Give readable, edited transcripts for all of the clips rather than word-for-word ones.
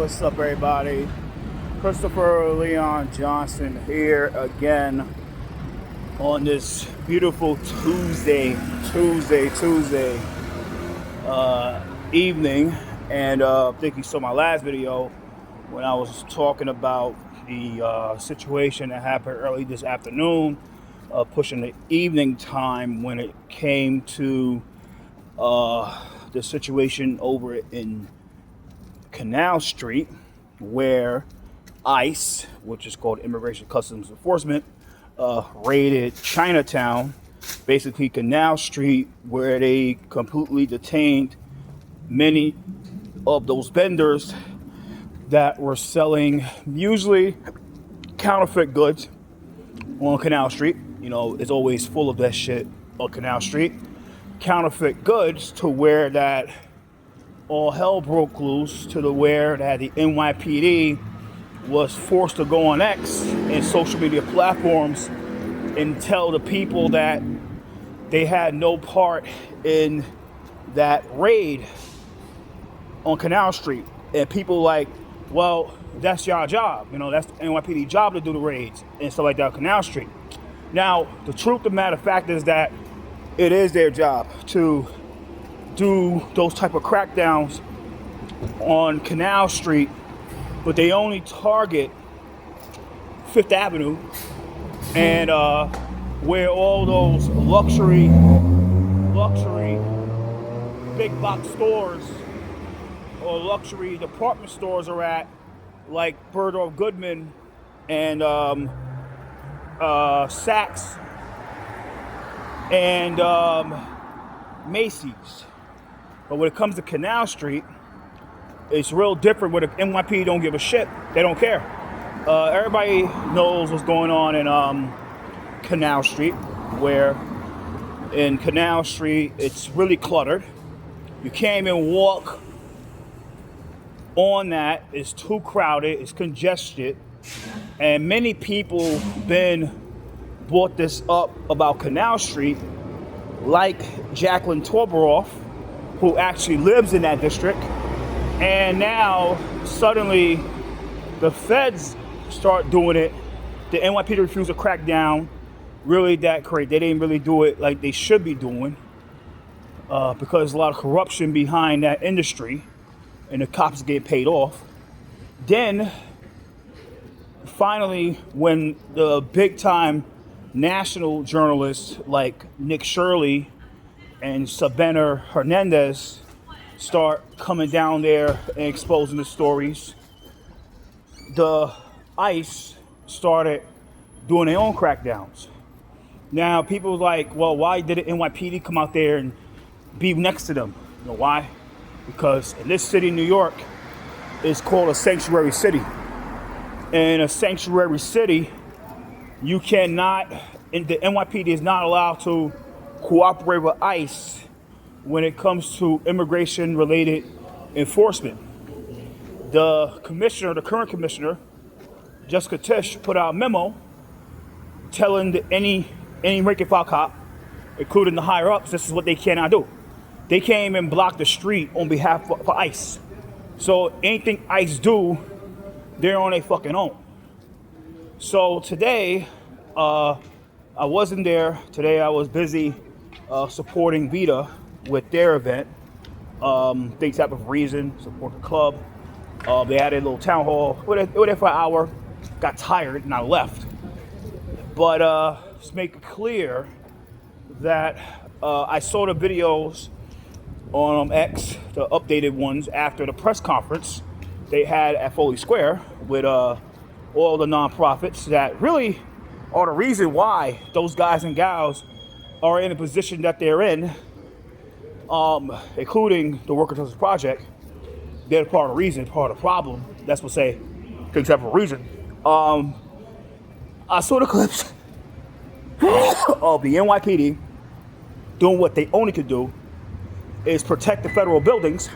What's up, everybody? Christopher Leon Johnson here again on this beautiful Tuesday evening. And I think you saw my last video when I was talking about the situation that happened early this afternoon, pushing the evening time when it came to the situation over in Canal Street, where ICE, which is called Immigration Customs Enforcement, raided Chinatown, basically Canal Street, where they completely detained many of those vendors that were selling usually counterfeit goods on Canal Street. You know, it's always full of that shit on Canal Street. Counterfeit goods, to where that all hell broke loose, to the where that the NYPD was forced to go on X and social media platforms and tell the people that they had no part in that raid on Canal Street. And people like, well, that's your job. You know, that's the NYPD job to do the raids and stuff like that on Canal Street. Now, the truth of the matter of fact is that it is their job to do those type of crackdowns on Canal Street, but they only target Fifth Avenue and where all those luxury big box stores or luxury department stores are at, like Bergdorf Goodman and Saks and Macy's. But when it comes to Canal Street, it's real different. Where the NYPD don't give a shit. They don't care. Everybody knows what's going on in Canal Street, where in Canal Street it's really cluttered. You can't even walk on that. It's too crowded. It's congested. And many people brought this up about Canal Street, like Jacqueline Torboroff, who actually lives in that district. And now suddenly the feds start doing it. The NYPD refused to crack down. Really that crazy. They didn't really do it like they should be doing, because there's a lot of corruption behind that industry and the cops get paid off. Then finally, when the big time national journalists like Nick Shirley and Sabina Hernandez start coming down there and exposing the stories, the ICE started doing their own crackdowns. Now people like, well, why did the NYPD come out there and be next to them? You know why? Because in this city, New York, is called a sanctuary city. In a sanctuary city, you cannot, and the NYPD is not allowed to cooperate with ICE when it comes to immigration-related enforcement. The current commissioner, Jessica Tisch, put out a memo telling any rank and file cop, including the higher ups, this is what they cannot do. They can't even block the street on behalf of ICE. So anything ICE do, they're on their fucking own. So today, I wasn't there. Today I was busy supporting Vita with their event. They type of reason, support the club. They had a little town hall. We were there for an hour, got tired, and I left. But just make it clear that I saw the videos on X, the updated ones, after the press conference they had at Foley Square with all the nonprofits that really are the reason why those guys and gals are in the position that they're in, including the Worker Justice Project. They're part of the reason, part of the problem. That's what say, except for reason. I saw the clips of the NYPD doing what they only could do, is protect the federal buildings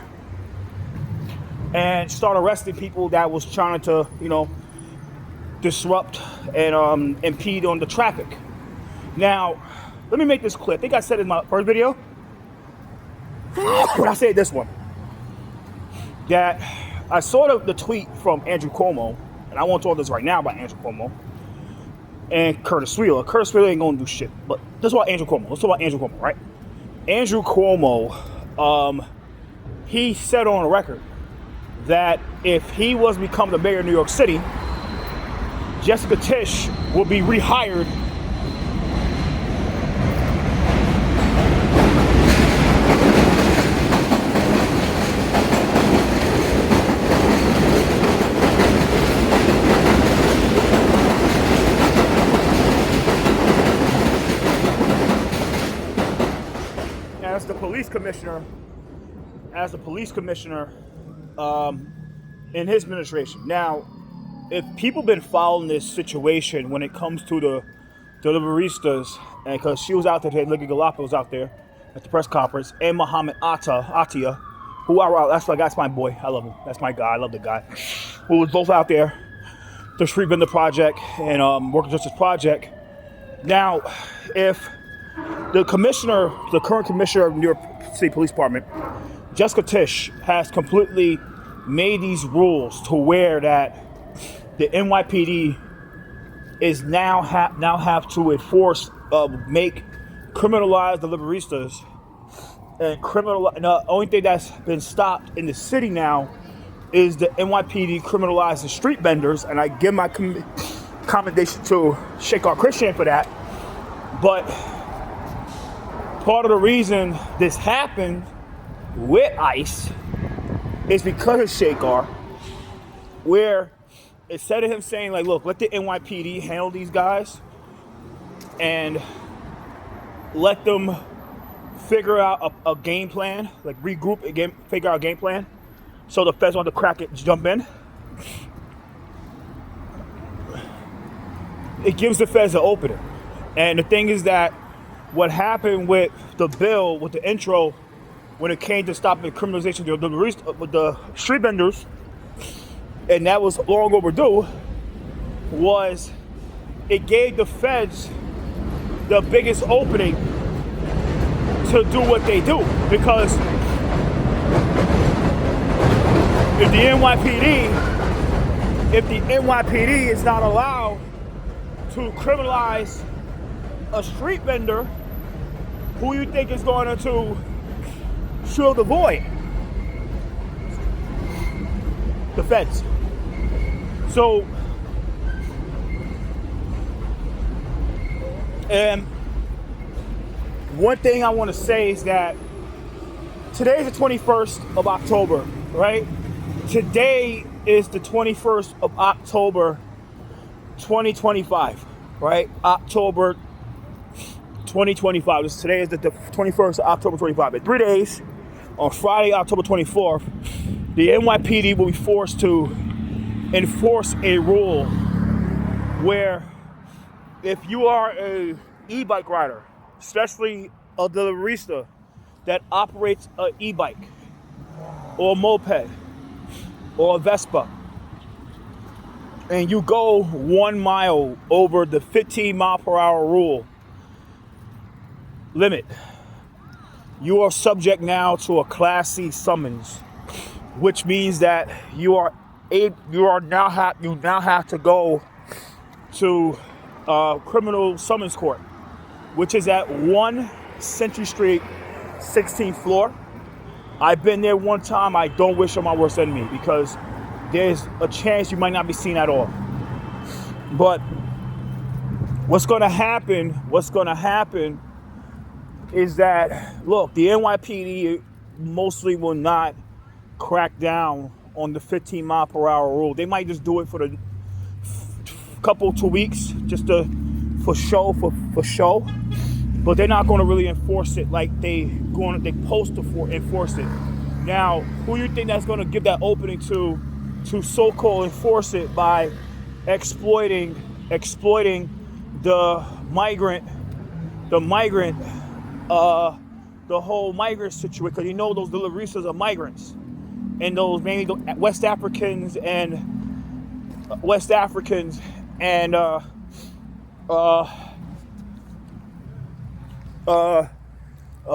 and start arresting people that was trying to, disrupt and impede on the traffic. Now, let me make this clear. I think I said in my first video, but I said this one, that I saw the tweet from Andrew Cuomo, and I won't talk this right now about Andrew Cuomo and Curtis Wheeler. Curtis Wheeler ain't gonna do shit, but this is about Andrew Cuomo. Let's talk about Andrew Cuomo, right? Andrew Cuomo, he said on the record that if he was to become the mayor of New York City, Jessica Tisch will be rehired as the police commissioner in his administration. Now, if people been following this situation when it comes to the Deliveristas, and because she was out there, Liga Galapa was out there at the press conference, and Muhammad Atia, that's my boy. I love him. That's my guy. I love the guy. Who was both out there, the Street Vendor Project and Worker Justice Project. Now, if the current commissioner of New York City Police Department, Jessica Tisch, has completely made these rules to where that the NYPD is now have to enforce, criminalize the Deliveristas, and the only thing that's been stopped in the city now is the NYPD criminalize the street vendors, and I give my commendation to Shekhar Christian for that. But part of the reason this happened with ICE is because of Shekhar, where instead of him saying, like, look, let the NYPD handle these guys and let them figure out a game plan, like regroup again, figure out a game plan, so the feds want to crack it, jump in. It gives the feds an opening. And the thing is that what happened with the bill, with the intro, when it came to stopping criminalization with the street vendors, and that was long overdue, was it gave the feds the biggest opening to do what they do. Because if the NYPD is not allowed to criminalize a street vendor, who you think is going to fill the void? The feds. So, and one thing I want to say is that today is the 21st of October, right? Today is the 21st of October, 2025, right? October 2025. Today is the 21st of October 25. In 3 days, on Friday, October 24th, the NYPD will be forced to enforce a rule where if you are a e-bike rider, especially a Deliverista that operates an e-bike or a moped or a Vespa, and you go 1 mile over the 15 mile per hour rule limit, you are subject now to a Class C summons, which means that you now have to go to criminal summons court, which is at 1 Century Street, 16th floor. I've been there one time. I don't wish on my worst enemy, because there's a chance you might not be seen at all. But what's going to happen is that, look, the NYPD mostly will not crack down on the 15 mile per hour rule. They might just do it for the couple 2 weeks, just for show. But they're not going to really enforce it like they supposed to enforce it. Now, who you think that's going to give that opening to so-called enforce it by exploiting the whole migrant situation? Because you know those Deliveristas are migrants, and those mainly West Africans and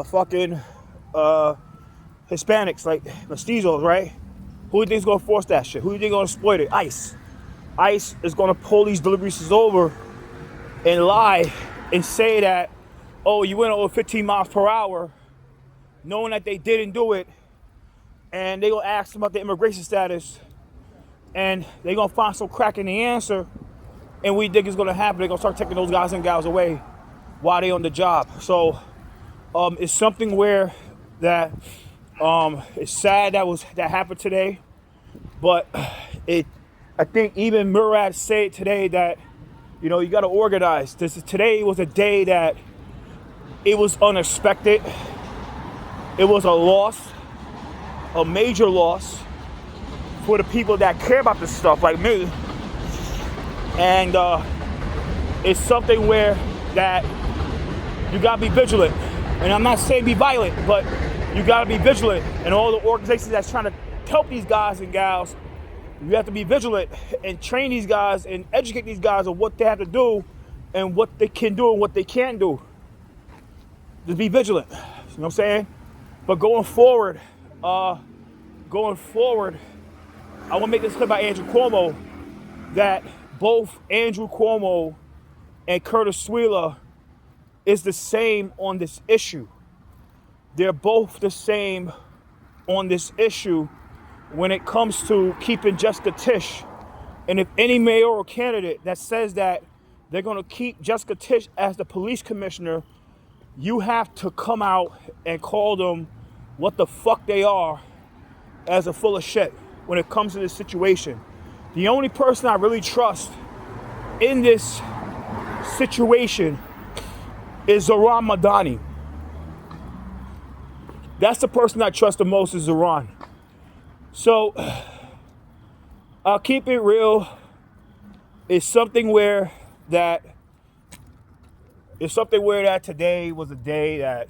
fucking Hispanics, like mestizos, right? Who do you think is going to force that shit? Who do you think is going to exploit it? ICE. ICE is going to pull these deliveries over and lie and say that, oh, you went over 15 miles per hour, knowing that they didn't do it, and they're going to ask them about the immigration status, and they're going to find some crack in the answer, and we think it's going to happen. They're going to start taking those guys and gals away while they're on the job. So it's something where that it's sad that happened today, but I think even Murad said today that, you know, you got to organize. Today was a day that it was unexpected. It was a loss, a major loss for the people that care about this stuff like me. And it's something where that you got to be vigilant. And I'm not saying be violent, but you got to be vigilant. And all the organizations that's trying to help these guys and gals, you have to be vigilant and train these guys and educate these guys on what they have to do and what they can do and what they can't do. Just be vigilant. You know what I'm saying? But going forward, I want to make this clear about Andrew Cuomo, that both Andrew Cuomo and Curtis Sliwa is the same on this issue. They're both the same on this issue when it comes to keeping Jessica Tisch. And if any mayoral candidate that says that they're going to keep Jessica Tisch as the police commissioner, you have to come out and call them what the fuck they are, as a full of shit when it comes to this situation. The only person I really trust in this situation is Zohran Mamdani. That's the person I trust the most, is Zohran. So I'll keep it real. It's something where that today was a day that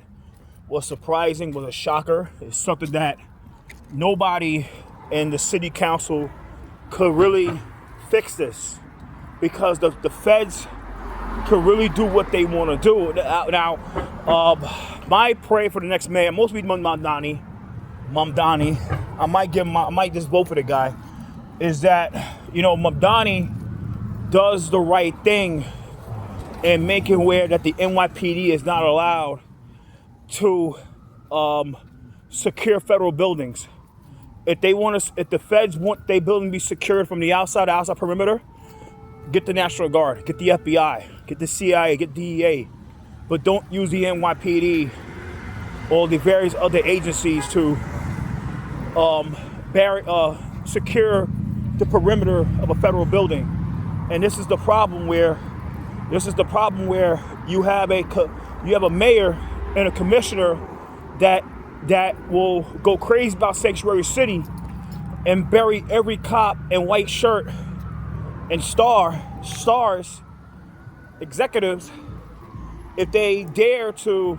was surprising, was a shocker. It's something that nobody in the city council could really fix this, because the feds could really do what they want to do. Now, my prayer for the next mayor, mostly Mamdani, I might just vote for the guy, is that, you know, Mamdani does the right thing in making aware that the NYPD is not allowed to secure federal buildings. If the feds want their building to be secured from the outside perimeter, get the National Guard, get the FBI, get the CIA, get DEA, but don't use the NYPD or the various other agencies to secure the perimeter of a federal building. And this is the problem where you have a mayor and a commissioner that will go crazy about Sanctuary City and bury every cop in white shirt and stars, executives, if they dare to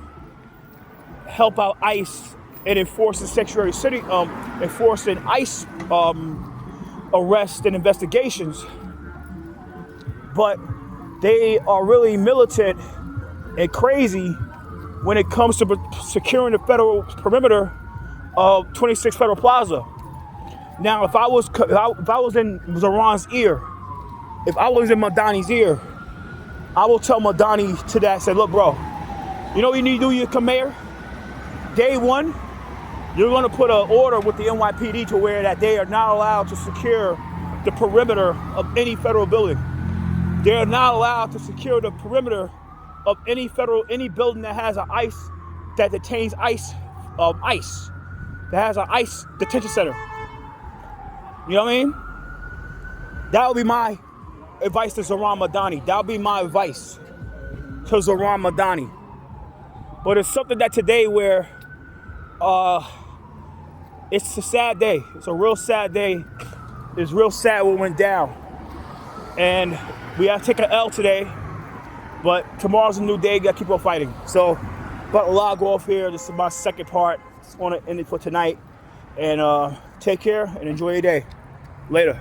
help out ICE and enforcing Sanctuary City, enforcing ICE arrests and investigations. But they are really militant and crazy when it comes to securing the federal perimeter of 26 Federal Plaza. Now, if I was in Zohran's ear, if I was in Mamdani's ear, I will tell Mamdani to that, say, look, bro, you know what you need to do, you come mayor? Day one, you're going to put an order with the NYPD to where that they are not allowed to secure the perimeter of any federal building. They are not allowed to secure the perimeter of any building that has an ICE, that detains ICE, that has an ICE detention center. You know what I mean? That would be my advice to Zohran Mamdani. That would be my advice to Zohran Mamdani. But it's something that today where it's a sad day. It's a real sad day. It's real sad what went down. And we have to take an L today. But tomorrow's a new day. Got to keep on fighting. So, about to log off here. This is my second part. Just want to end it for tonight. And take care and enjoy your day. Later.